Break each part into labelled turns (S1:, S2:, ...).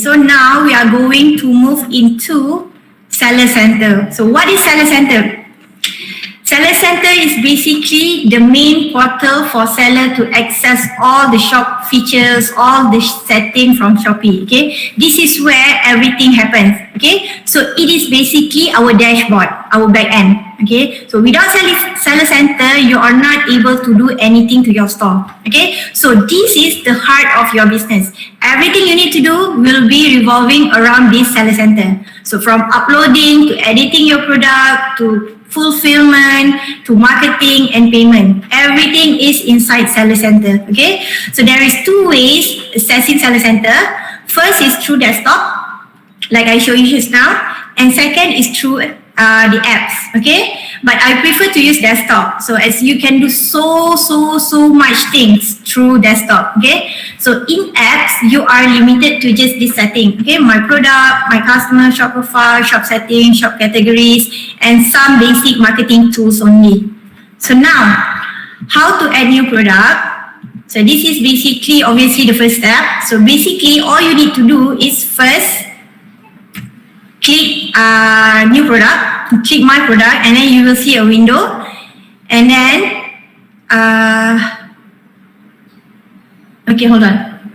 S1: so now we are going to move into Seller Center. So what is Seller Center? Seller Center is basically the main portal for seller to access all the shop features, all the settings from Shopee. Okay, this is where everything happens. Okay, so it is basically our dashboard, our back end. Okay, so without Seller Center, you are not able to do anything to your store. Okay, so this is the heart of your business. Everything you need to do will be revolving around this Seller Center. So from uploading to editing your product to fulfillment to marketing and payment, everything is inside Seller Center. Okay, so there is two ways accessing Seller Center. First is through desktop, like I showed you just now, and second is through the apps. Okay, but I prefer to use desktop, so as you can do so much things through desktop. Okay, so in apps you are limited to just this setting. Okay, my product, my customer, shop profile, shop settings, shop categories, and some basic marketing tools only. So now, how to add new product? So this is basically obviously the first step. So basically all you need to do is first click new product, click my product, and then you will see a window, and then okay, hold on,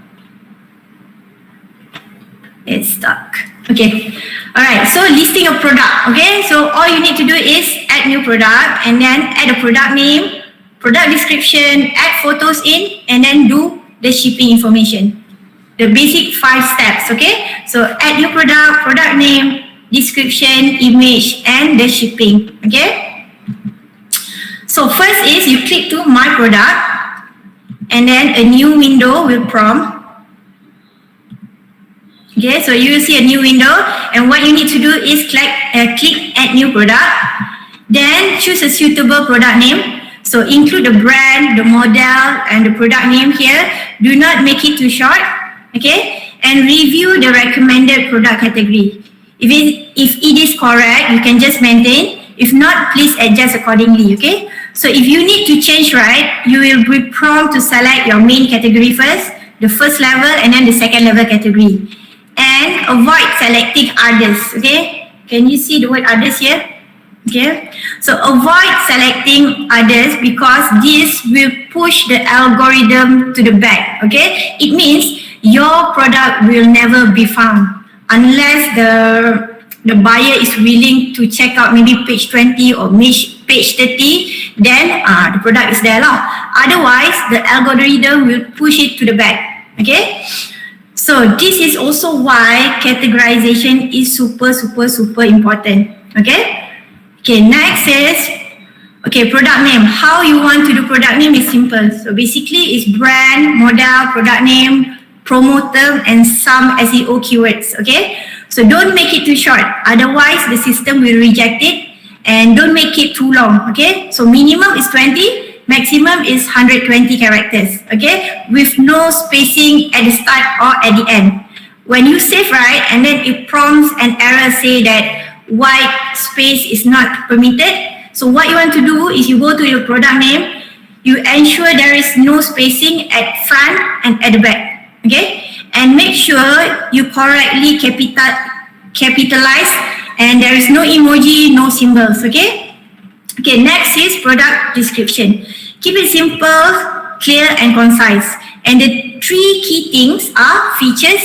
S1: it's stuck. Okay, all right, so listing a product. Okay, so all you need to do is add new product, and then add a product name, product description, add photos in, and then do the shipping information. The basic 5 steps. Okay, so add new product, product name, description, image, and the shipping. Okay, so first is you click to my product, and then a new window will prompt. Okay, so you will see a new window, and what you need to do is click add new product, then choose a suitable product name. So include the brand, the model, and the product name here. Do not make it too short. Okay, and review the recommended product category. If it is correct, you can just maintain. If not, please adjust accordingly. Okay, so if you need to change, right, you will be prompted to select your main category first, the first level, and then the second level category, and avoid selecting others. Okay, can you see the word others here? Okay, so avoid selecting others because this will push the algorithm to the back. Okay, it means your product will never be found unless the buyer is willing to check out maybe page 20 or page 30, then the product is there lah. Otherwise, the algorithm will push it to the back. Okay, so this is also why categorization is super important. Okay, next is product name. How you want to do product name is simple. So basically it's brand, model, product name, promo term, and some SEO keywords. Okay, so don't make it too short, otherwise the system will reject it, and don't make it too long. Okay, so minimum is 20, maximum is 120 characters. Okay, with no spacing at the start or at the end. When you save, right, and then it prompts an error say that white space is not permitted. So what you want to do is you go to your product name, you ensure there is no spacing at front and at the back. Okay, and make sure you correctly capitalize, and there is no emoji, no symbols. Okay, next is product description. Keep it simple, clear, and concise. And the 3 key things are features,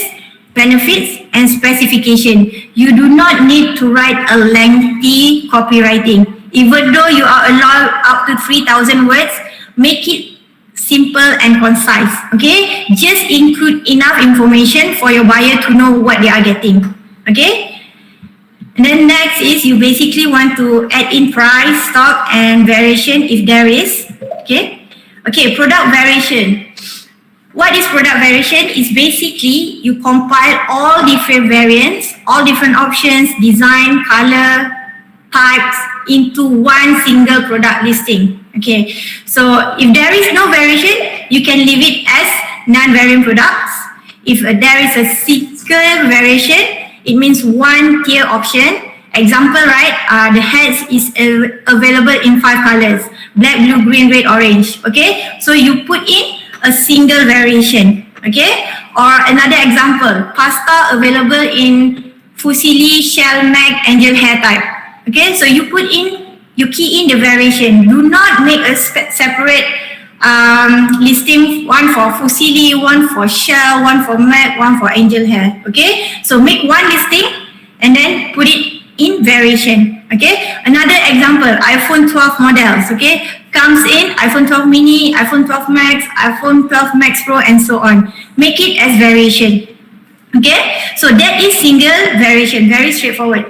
S1: benefits, and specification. You do not need to write a lengthy copywriting. Even though you are allowed up to 3,000 words, make it simple and concise. Okay, just include enough information for your buyer to know what they are getting. Okay, and then next is you basically want to add in price, stock, and variation if there is. Okay, product variation. What is product variation? Is basically you compile all different variants, all different options, design, color, types into one single product listing. Okay, so if there is no variation, you can leave it as non-variant products. If there is a single variation, it means one tier option. Example, right, the hats is available in 5 colors: black, blue, green, red, orange. Okay, so you put in a single variation. Okay, Or another example, pasta available in Fusilli, Shell, Mac, Angel hair type. Okay, so you key in the variation. Do not make a separate listing, one for Fusilli, one for Shell, one for Mac, one for Angel hair. Okay, so make one listing and then put it in variation. Okay, another example, iPhone 12 models. Okay, comes in iPhone 12 mini, iPhone 12 max, iPhone 12 max pro, and so on. Make it as variation. Okay, so that is single variation, very straightforward.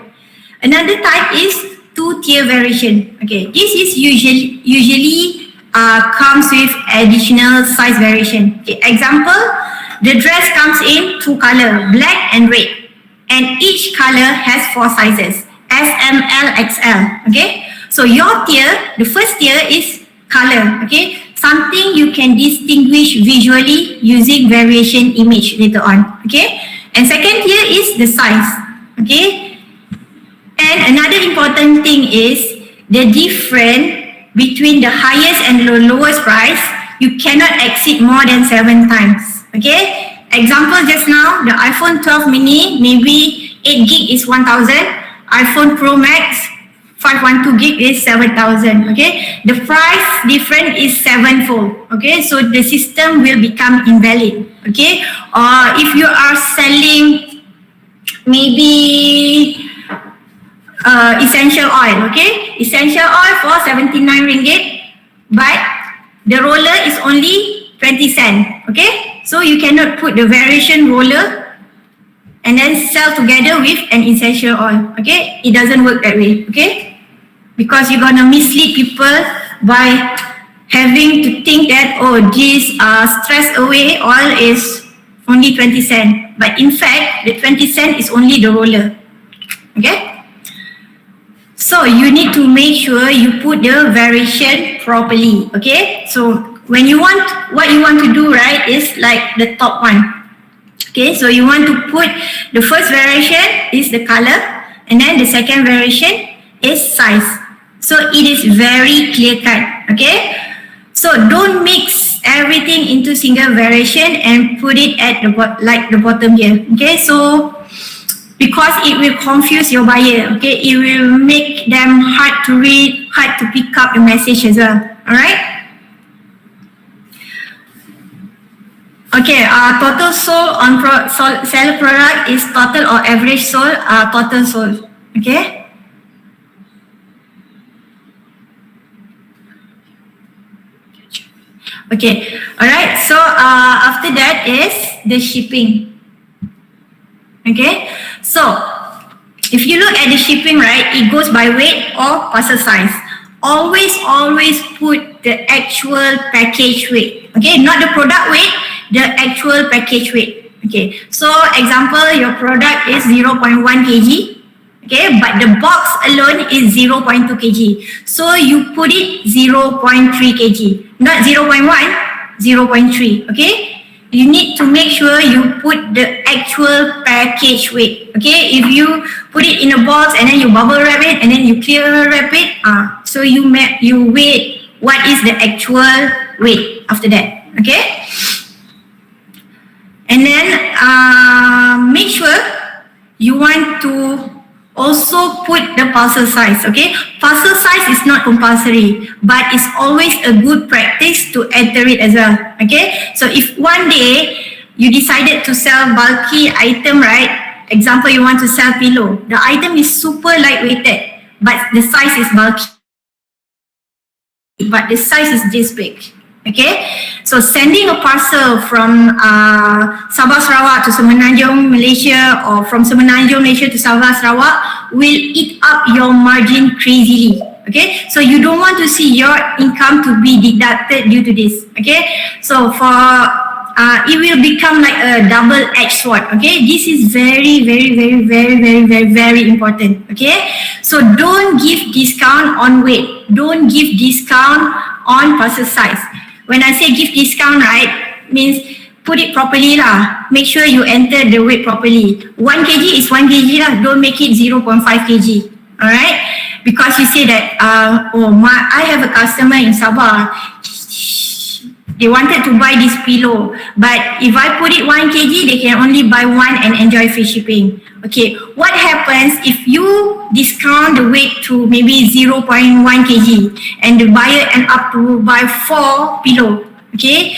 S1: Another type is two-tier variation. Okay, this is usually comes with additional size variation. Okay, example, the dress comes in two color, black and red, and each color has 4 sizes, S, M, L, XL. Okay, so your tier, the first tier is color. Okay, something you can distinguish visually using variation image later on. Okay, and second tier is the size. Okay, and another important thing is the difference between the highest and the lowest price. You cannot exceed more than 7 times. Okay, example just now, the iPhone 12 mini, maybe 8 gig is 1,000, iPhone Pro Max 512 gig is 7,000. Okay, the price difference is 7-fold. Okay, so the system will become invalid. Okay, or if you are selling maybe essential oil. Okay, essential oil for 79 ringgit, but the roller is only 20 cents. Okay, so you cannot put the variation roller and then sell together with an essential oil. Okay, it doesn't work that way. Okay, because you're gonna mislead people by having to think that, oh, this stress away oil is only 20 cents, but in fact the 20 cents is only the roller. Okay, so you need to make sure you put the variation properly. Okay, so when you want, what you want to do, right, is like the top one. Okay, so you want to put the first variation is the color, and then the second variation is size. So it is very clear cut. Okay, so don't mix everything into single variation and put it at the bottom here. Okay, so because it will confuse your buyer. Okay, it will make them hard to read, hard to pick up the message as well. All right. Okay, total sold on seller product is total or average sold, total sold. Okay. Okay, all right. So after that is the shipping. Okay, so if you look at the shipping, right, it goes by weight or parcel size. Always put the actual package weight. Okay, not the product weight, the actual package weight. Okay, so example, your product is 0.1 kg. Okay, but the box alone is 0.2 kg. So you put it 0.3 kg, not 0.1, 0.3. Okay, you need to make sure you put the actual package weight. Okay, if you put it in a box and then you bubble wrap it and then you clear wrap it, so you weigh what is the actual weight after that. Okay, and then make sure you want to also put the parcel size. Okay, parcel size is not compulsory, but it's always a good practice to enter it as well. Okay, so if one day you decided to sell bulky item, right, example, you want to sell pillow, the item is super lightweighted, but the size is bulky, but the size is this big. Okay, so sending a parcel from Sabah Sarawak to Semenanjung Malaysia, or from Semenanjung Malaysia to Sabah Sarawak, will eat up your margin crazily. Okay, so you don't want to see your income to be deducted due to this. Okay, so for it will become like a double-edged sword. Okay, this is very important. Okay, so don't give discount on weight, don't give discount on parcel size. When I say give discount, right, means put it properly lah. Make sure you enter the weight properly. 1 kg is 1 kg lah. Don't make it 0.5 kg. Alright? Because you say that, I have a customer in Sabah. They wanted to buy this pillow, but if I put it 1 kg, they can only buy one and enjoy free shipping. Okay, what happens if you discount the weight to maybe 0.1 kg and the buyer end up to buy 4 pillow? Okay,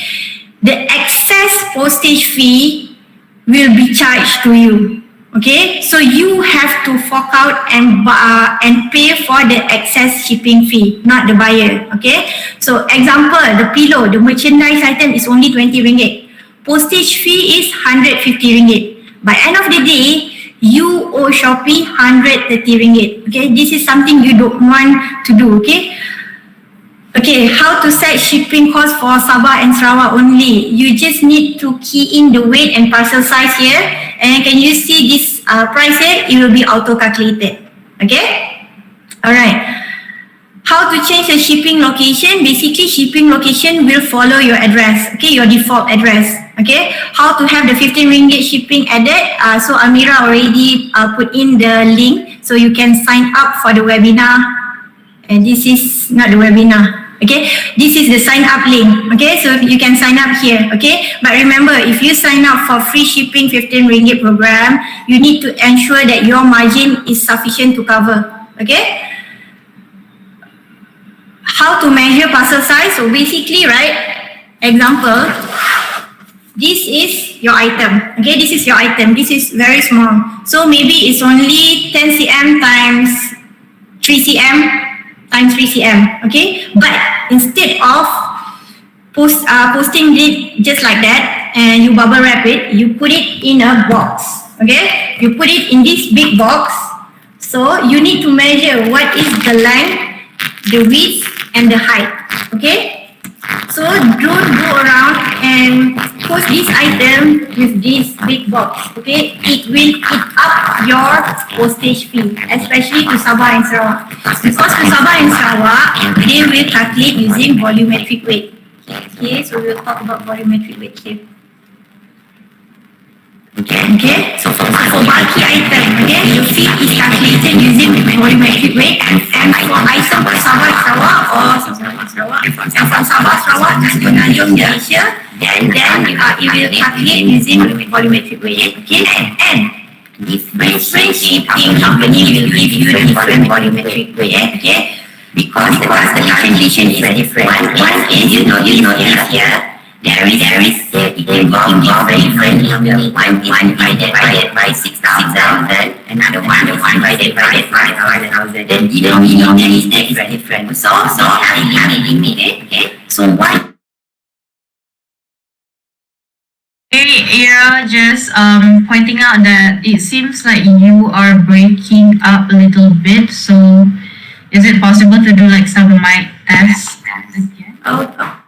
S1: the excess postage fee will be charged to you. Okay, so you have to fork out and pay for the excess shipping fee, not the buyer. Okay, so example, the pillow, the merchandise item is only 20 ringgit. Postage fee is 150 ringgit. By end of the day, you owe Shopee 130 ringgit. Okay, this is something you don't want to do. Okay, how to set shipping cost for Sabah and Sarawak only? You just need to key in the weight and parcel size here, and can you see this price here? It will be auto calculated. Okay, alright. How to change the shipping location? Basically, shipping location will follow your address. Okay, your default address. Okay, how to have the 15 ringgit shipping added? So Amira already put in the link, so you can sign up for the webinar. And this is not the webinar. Okay, this is the sign up link. Okay, so you can sign up here. Okay, but remember, if you sign up for free shipping 15 ringgit program, you need to ensure that your margin is sufficient to cover. Okay, how to measure parcel size? So basically, right, example, this is your item. Okay, this is your item. This is very small. So maybe it's only 10 cm times 3 cm times 3 cm, okay? But instead of posting it just like that and you bubble wrap it, you put it in a box, okay? You put it in this big box. So you need to measure what is the length, the width and the height, okay? So don't go around and post this item with this big box, okay? It will eat up your postage fee, especially to Sabah and Sarawak. Because to Sabah and Sarawak, they will calculate using volumetric weight. Okay, so we'll talk about volumetric weight here. Okay, so for bulky item, okay, your fee is calculated using volumetric weight, and for item from Sabah Sarawak or from Sabah Sarawak to Semenanjung Malaysia, then it will calculate using volumetric weight. Okay, and different shipping company will give you different volumetric weight. Okay, because the calculation is different. One is you know here. There is involved different number. One divided by 6,000, another one divided by 5,000. Then denominator is different. So have a limit. Okay. So one.
S2: Hey, Ira, just pointing out that it seems like you are breaking up a little bit. So, is it possible to do like some mic tests again?
S1: Oh.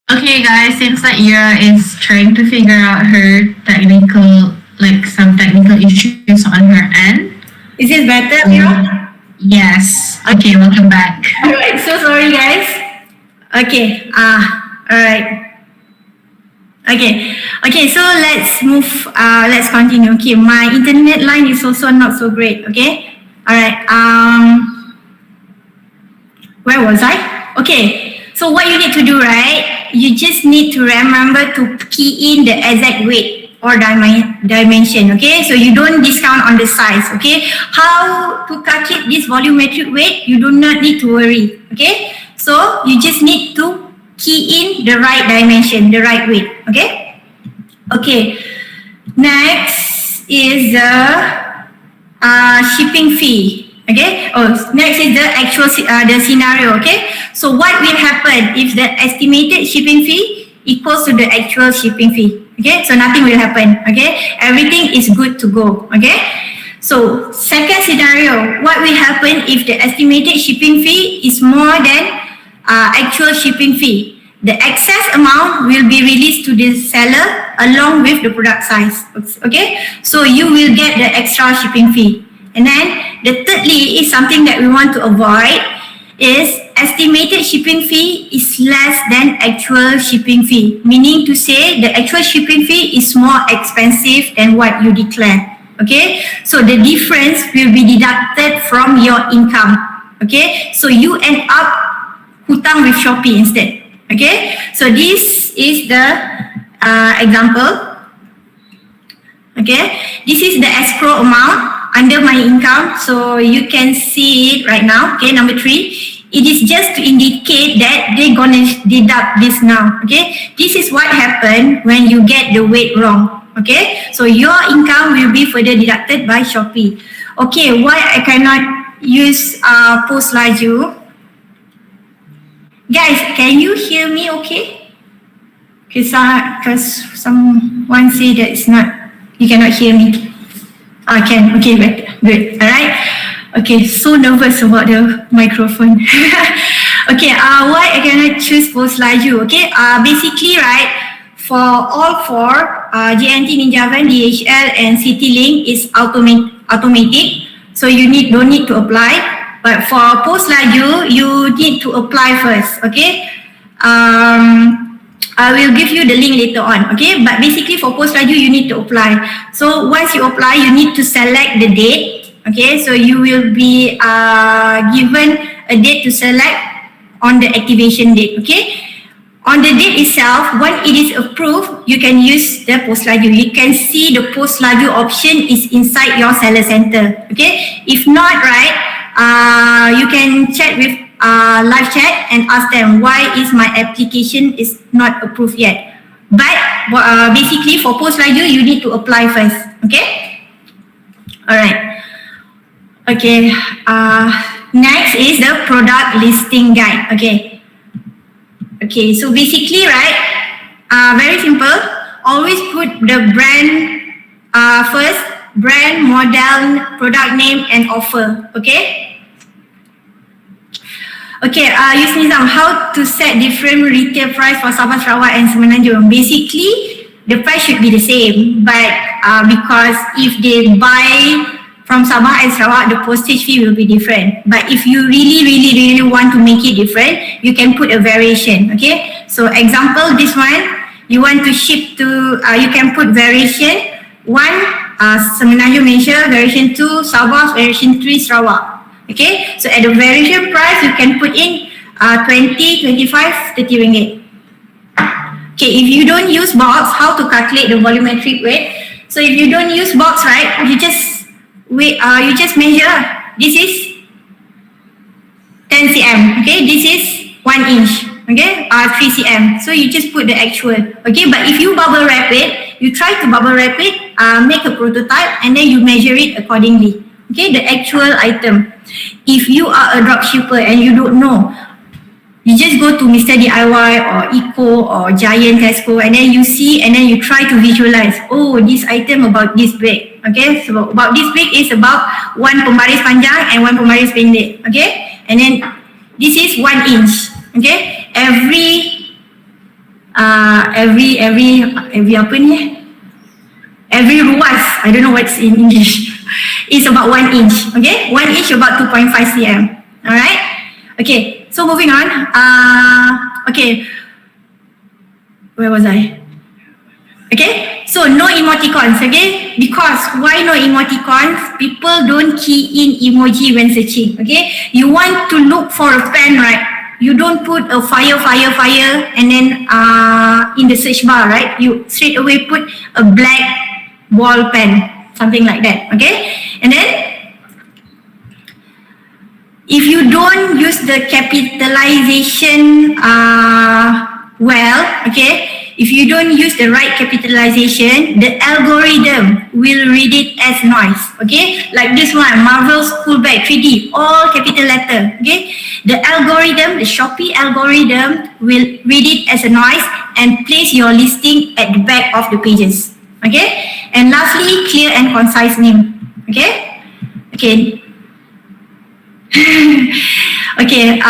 S2: Okay guys, seems like Ira is trying to figure out her some technical issues on her end.
S1: Is it better, Mira?
S2: Yes. Okay, welcome back.
S1: Alright, so sorry guys. Okay, alright. Okay, so let's move, let's continue. Okay, my internet line is also not so great, okay? Alright, where was I? Okay, so what you need to do, right? You just need to remember to key in the exact weight or dimension, okay? So you don't discount on the size, okay? How to calculate this volumetric weight, you do not need to worry, okay? So you just need to key in the right dimension, the right weight, okay? Okay, next is the shipping fee. Okay. Oh, next is the actual the scenario. Okay. So what will happen if the estimated shipping fee equals to the actual shipping fee? Okay. So nothing will happen. Okay. Everything is good to go. Okay. So second scenario, what will happen if the estimated shipping fee is more than actual shipping fee? The excess amount will be released to the seller along with the product size. Okay. So you will get the extra shipping fee. And then the thirdly is something that we want to avoid is estimated shipping fee is less than actual shipping fee. Meaning to say the actual shipping fee is more expensive than what you declare. Okay, so the difference will be deducted from your income. Okay, so you end up hutang with Shopee instead. Okay, so this is the example. Okay, this is the escrow amount under my income, so you can see it right now. Okay, number 3. It is just to indicate that they're gonna deduct this now. Okay, this is what happened when you get the weight wrong. Okay, so your income will be further deducted by Shopee. Okay, why I cannot use Post Laju? Guys, can you hear me okay? Because someone say that it's not, you cannot hear me. I can, okay, good, alright. Okay, so nervous about the microphone. Okay, why I cannot choose Post Laju? Okay, basically, right, for all four, JNT Ninjavan, DHL and CityLink is automatic, so you don't need to apply. But for Post Laju, you need to apply first. Okay, I will give you the link later on. Okay, but basically for Post Laju, you need to apply. So once you apply, you need to select the date. Okay, so you will be given a date to select on the activation date. Okay, on the date itself, when it is approved, you can use the Post Laju. You can see the Post Laju option is inside your seller center. Okay, if not, right, you can chat with live chat and ask them why is my application is not approved yet. But basically for Post Laju, you need to apply first. Okay, all right. Okay, next is the product listing guide. Okay, so basically, right, very simple. Always put the brand first, brand, model, product name, and offer. Okay. Okay, Yusnizam, how to set different retail price for Sabah, Sarawak, and Semenanjung? Basically, the price should be the same, but because if they buy from Sabah and Sarawak, the postage fee will be different. But if you really want to make it different, you can put a variation. Okay, so example, this one, you want to ship to, you can put variation 1, Semenanjung Malaysia, variation 2, Sabah, variation 3, Sarawak. Okay, so at the variation price, you can put in 20, 25, 30 ringgit. Okay, if you don't use box, how to calculate the volumetric weight? So if you don't use box, right, you just measure. This is 10 cm. Okay, this is 1 inch. Okay, 3 cm. So you just put the actual. Okay, but if you bubble wrap it, you try to bubble wrap it, make a prototype, and then you measure it accordingly. Okay, the actual item. If you are a dropshipper and you don't know, you just go to Mr. DIY or Eco or Giant, Tesco, and then you see and then you try to visualize. Oh, this item about this big. Okay, so about this big is about 1 pembaris panjang and 1 pembaris pendek. Okay, and then this is 1 inch. Okay, every apa ni? Every ruas, I don't know what's in English, is about 1 inch. Okay, 1 inch about 2.5 cm. Alright. Okay, so moving on. Okay, where was I? Okay, so no emoticons. Okay, because why no emoticons? People don't key in emoji when searching. Okay, you want to look for a pen, right? You don't put a fire, and then in the search bar, right? You straight away put a black ball pen, something like that. Okay, and then if you don't use the capitalization well, okay, if you don't use the right capitalization, the algorithm will read it as noise. Okay, like this one, Marvel School Bag 3D, all capital letter. Okay, the algorithm, the Shopee algorithm will read it as a noise and place your listing at the back of the pages. Okay, and lastly, clear and concise name. Okay, okay. Okay,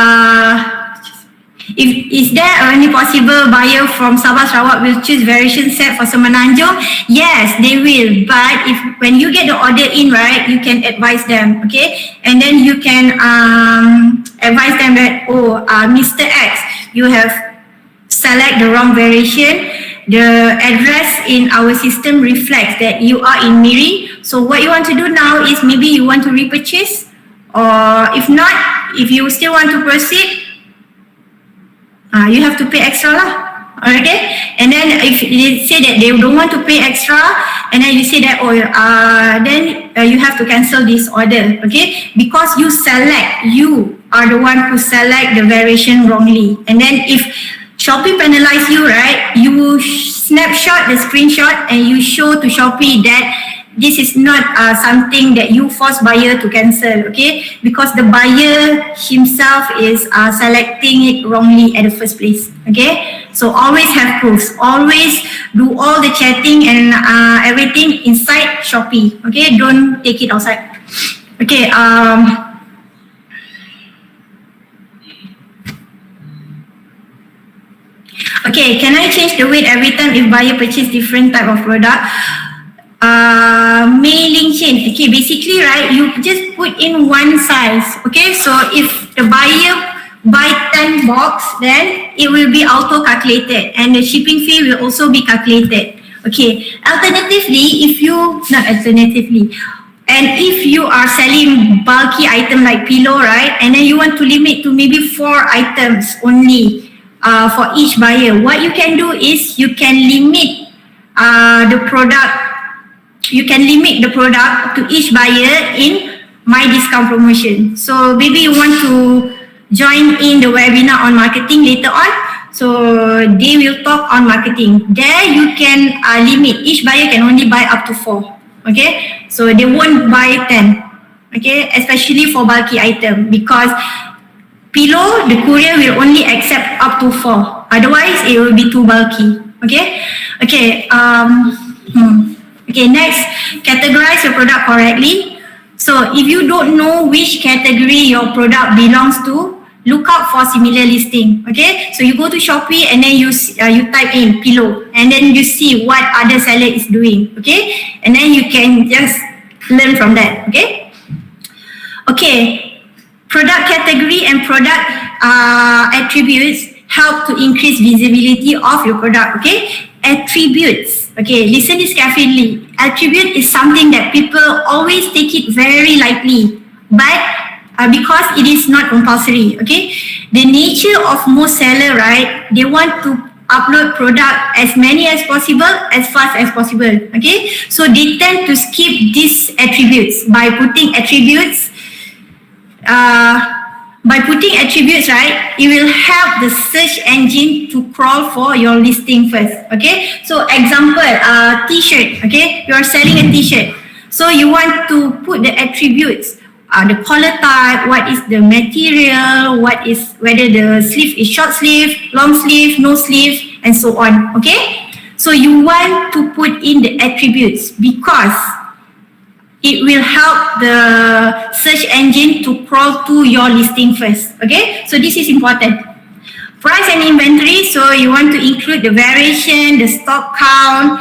S1: is there any possible buyer from Sabah Sarawak will choose variation set for Semenanjung? Yes, they will. But when you get the order in, right, you can advise them. Okay, and then you can advise them that, oh, Mr. X, you have select the wrong variation. The address in our system reflects that you are in Miri, So what you want to do now is maybe you want to repurchase, or if not, if you still want to proceed, you have to pay extra lah. Okay, and then if they say that they don't want to pay extra, and then you say that then you have to cancel this order. Okay, because you are the one who select the variation wrongly, and then if Shopee penalize you, right, you snapshot the screenshot and you show to Shopee that this is not something that you force buyer to cancel, okay? Because the buyer himself is selecting it wrongly at the first place, okay? So always have proofs. Always do all the chatting and everything inside Shopee, okay? Don't take it outside. Okay, okay, can I change the weight every time if buyer purchase different type of product? Mailing chain. Okay, basically, right, you just put in one size. Okay, so if the buyer buy 10 box, then it will be auto calculated and the shipping fee will also be calculated. Okay, alternatively, if you are selling bulky item like pillow, right, and then you want to limit to maybe 4 items only for each buyer, what you can do is you can limit the product. You can limit the product to each buyer in my discount promotion. So maybe you want to join in the webinar on marketing later on. So they will talk on marketing. There you can limit. Each buyer can only buy up to 4. Okay. So they won't buy 10. Okay. Especially for bulky item, because pillow, the courier will only accept up to 4. Otherwise, it will be too bulky. Okay. Okay. Okay, next, categorize your product correctly. So if you don't know which category your product belongs to, look out for similar listing. Okay, so you go to Shopee and then you type in pillow and then you see what other seller is doing. Okay, and then you can just learn from that. Okay, okay, product category and product attributes help to increase visibility of your product. Okay, attributes. Okay, listen this carefully. Attribute is something that people always take it very lightly, but because it is not compulsory. Okay, the nature of most seller, right, they want to upload product as many as possible, as fast as possible. Okay, so they tend to skip these attributes. By putting attributes, right, it will help the search engine to crawl for your listing first. Okay, so example, t-shirt. Okay, you are selling a t-shirt, so you want to put the attributes, the collar type, what is the material, whether the sleeve is short sleeve, long sleeve, no sleeve, and so on. Okay, so you want to put in the attributes because it will help the search engine to crawl to your listing first. Okay, so this is important. Price and inventory, so you want to include the variation, the stock count,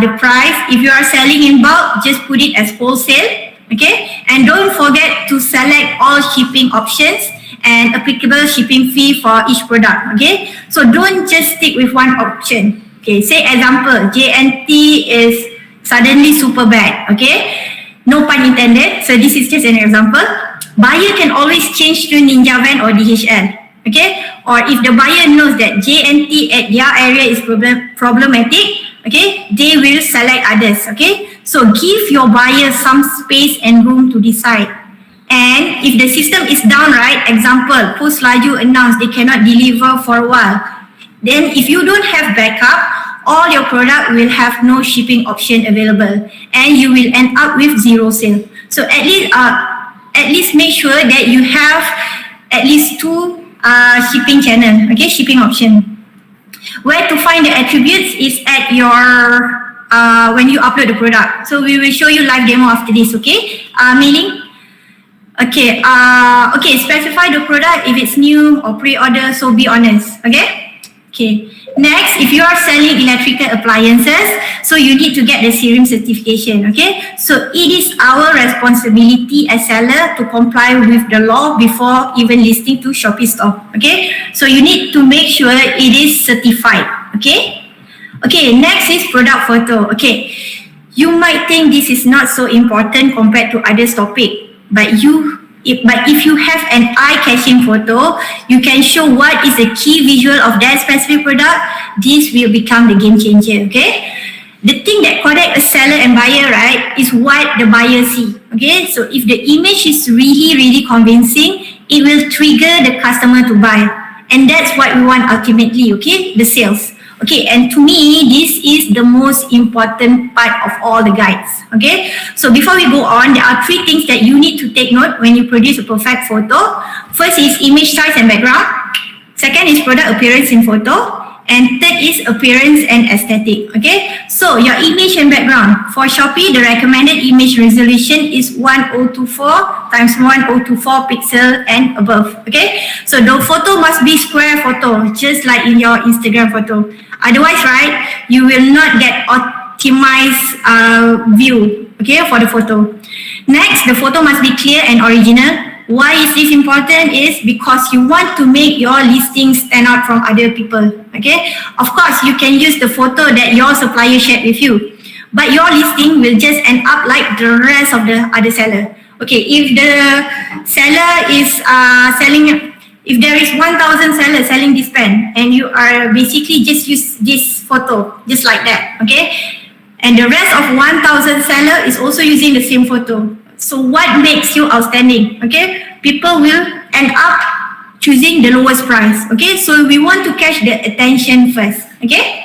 S1: the price. If you are selling in bulk, just put it as wholesale. Okay, and don't forget to select all shipping options and applicable shipping fee for each product. Okay, so don't just stick with one option. Okay, say example, JNT is suddenly super bad. Okay, no pun intended. So this is just an example. Buyer can always change to Ninja Van or DHL. Okay, or if the buyer knows that JNT at their area is problematic, okay, they will select others. Okay, so give your buyer some space and room to decide. And if the system is down, right, example, Post Laju announced they cannot deliver for a while, then if you don't have backup, all your product will have no shipping option available and you will end up with zero sale. So at least make sure that you have at least 2 shipping channel, okay, shipping option. Where to find the attributes is at your when you upload the product. So we will show you live demo after this. Okay, mailing. Okay, okay, specify the product if it's new or pre-order, so be honest. Okay, okay. Next, if you are selling electrical appliances, so you need to get the SIRIM certification. Okay, so it is our responsibility as seller to comply with the law before even listing to Shopee store. Okay, so you need to make sure it is certified. Okay, okay. Next is product photo. Okay, You might think this is not so important compared to others topic, but if you have an eye-catching photo, you can show what is the key visual of that specific product. This will become the game changer, okay? The thing that connects a seller and buyer, right, is what the buyer see, okay? So if the image is really convincing, it will trigger the customer to buy. And that's what we want ultimately, okay? The sales. Okay, and to me, this is the most important part of all the guides. Okay, so before we go on, there are 3 things that you need to take note when you produce a perfect photo. First is image size and background. Second is product appearance in photo. And third is appearance and aesthetic. Okay, so your image and background. For Shopee, the recommended image resolution is 1024 times 1024 pixel and above. Okay, so the photo must be square photo, just like in your Instagram photo. Otherwise, right, you will not get optimized view, okay, for the photo. Next, the photo must be clear and original. Why is this important? Is because you want to make your listing stand out from other people, okay? Of course, you can use the photo that your supplier shared with you, but your listing will just end up like the rest of the other seller. Okay, if the seller is if there is 1,000 sellers selling this pen and you are basically just use this photo just like that, okay? And the rest of 1,000 seller is also using the same photo. So what makes you outstanding? Okay, people will end up choosing the lowest price. Okay, so we want to catch the attention first. Okay.